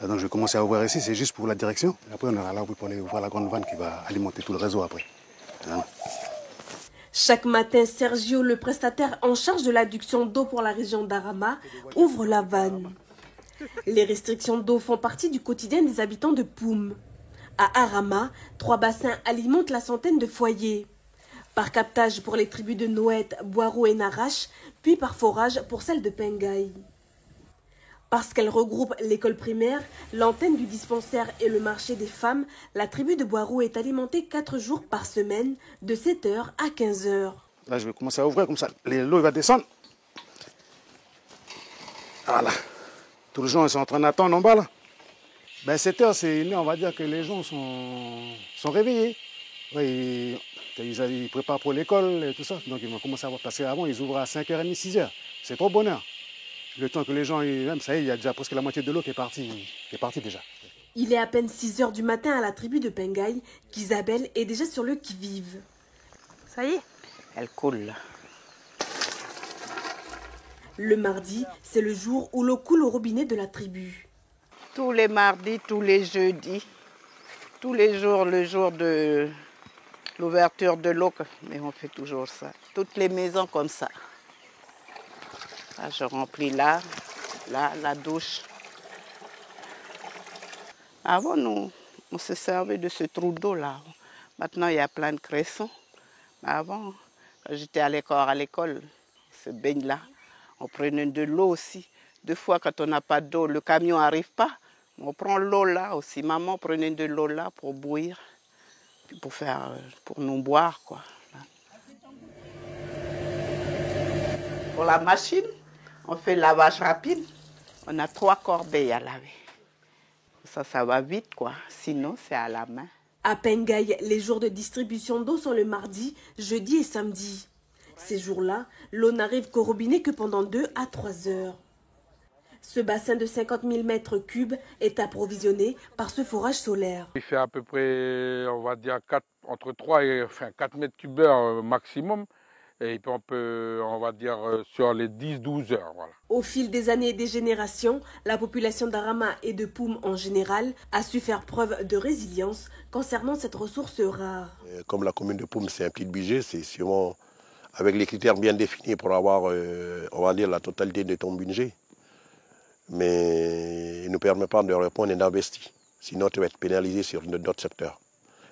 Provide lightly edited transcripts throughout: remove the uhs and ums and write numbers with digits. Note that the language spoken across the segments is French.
Là, donc je vais commencer à ouvrir ici, c'est juste pour la direction. Et après on aura là pour aller ouvrir la grande vanne qui va alimenter tout le réseau après. Voilà. Chaque matin, Sergio, le prestataire en charge de l'adduction d'eau pour la région d'Arama, ouvre la vanne. Les restrictions d'eau font partie du quotidien des habitants de Poum. À Arama, 3 bassins alimentent la centaine de foyers. Par captage pour les tribus de Noët, Boiro et Narache, puis par forage pour celles de Pengaï. Parce qu'elle regroupe l'école primaire, l'antenne du dispensaire et le marché des femmes, la tribu de Boiro est alimentée 4 jours par semaine, de 7h à 15h. Là, je vais commencer à ouvrir comme ça. L'eau va descendre. Voilà. Tous les gens ils sont en train d'attendre en bas là. Ben 7h, c'est une heure, on va dire que les gens sont réveillés. Ouais, ils préparent pour l'école et tout ça. Donc ils vont commencer à voir. Parce qu'avant, ils ouvrent à 5h30, 6h. C'est trop bonheur. Le temps que les gens, même ça y est, il y a déjà presque la moitié de l'eau qui est partie déjà. Il est à peine 6h du matin à la tribu de Pengaï qu'Isabelle est déjà sur le qui-vive. Ça y est, elle coule là. Le mardi, c'est le jour où l'eau coule au robinet de la tribu. Tous les mardis, tous les jeudis, tous les jours, le jour de l'ouverture de l'eau, mais on fait toujours ça. Toutes les maisons comme ça. Là, je remplis là, la douche. Avant, nous, on se servait de ce trou d'eau là. Maintenant, il y a plein de cressons. Mais avant, quand j'étais à l'école, on se baigne là. On prenait de l'eau aussi. 2 fois, quand on n'a pas d'eau, le camion n'arrive pas. On prend l'eau là aussi. Maman prenait de l'eau là pour bouillir, puis pour nous boire, quoi. Pour la machine, on fait le lavage rapide. On a 3 corbeilles à laver. Ça va vite, quoi. Sinon, c'est à la main. À Pengaï, les jours de distribution d'eau sont le mardi, jeudi et samedi. Ces jours-là, l'eau n'arrive qu'au robinet que pendant 2 à 3 heures. Ce bassin de 50 000 mètres cubes est approvisionné par ce forage solaire. Il fait à peu près, on va dire, entre 3 et 4 mètres cubeurs maximum. Et puis on va dire, sur les 10-12 heures. Voilà. Au fil des années et des générations, la population d'Arama et de Poum en général a su faire preuve de résilience concernant cette ressource rare. Comme la commune de Poum, c'est un petit budget, c'est sûrement avec les critères bien définis pour avoir, on va dire, la totalité de ton budget. Mais il ne nous permet pas de répondre et d'investir. Sinon, tu vas être pénalisé sur d'autres secteurs.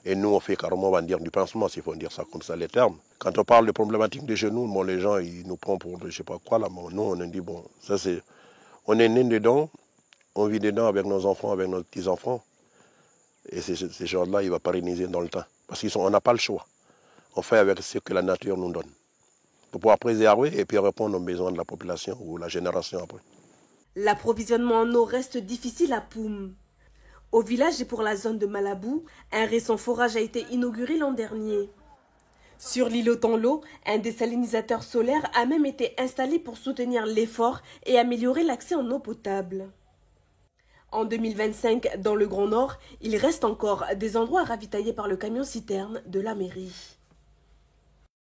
Et nous, on fait carrément, on va dire, du pansement, s'il faut dire ça comme ça, les termes. Quand on parle de problématiques de genoux, bon, les gens, ils nous prennent pour je ne sais pas quoi, là. Bon, nous, on a dit, bon, ça c'est... On est né dedans, on vit dedans avec nos enfants, avec nos petits-enfants. Et ces gens-là, ils vont pérenniser dans le temps. Parce qu'on n'a pas le choix. On fait avec ce que la nature nous donne. Pour pouvoir préserver et puis répondre aux besoins de la population ou la génération après. L'approvisionnement en eau reste difficile à Poum. Au village et pour la zone de Malabou, un récent forage a été inauguré l'an dernier. Sur l'île Otanlo, un désalinisateur solaire a même été installé pour soutenir l'effort et améliorer l'accès en eau potable. En 2025, dans le Grand Nord, il reste encore des endroits ravitaillés par le camion-citerne de la mairie.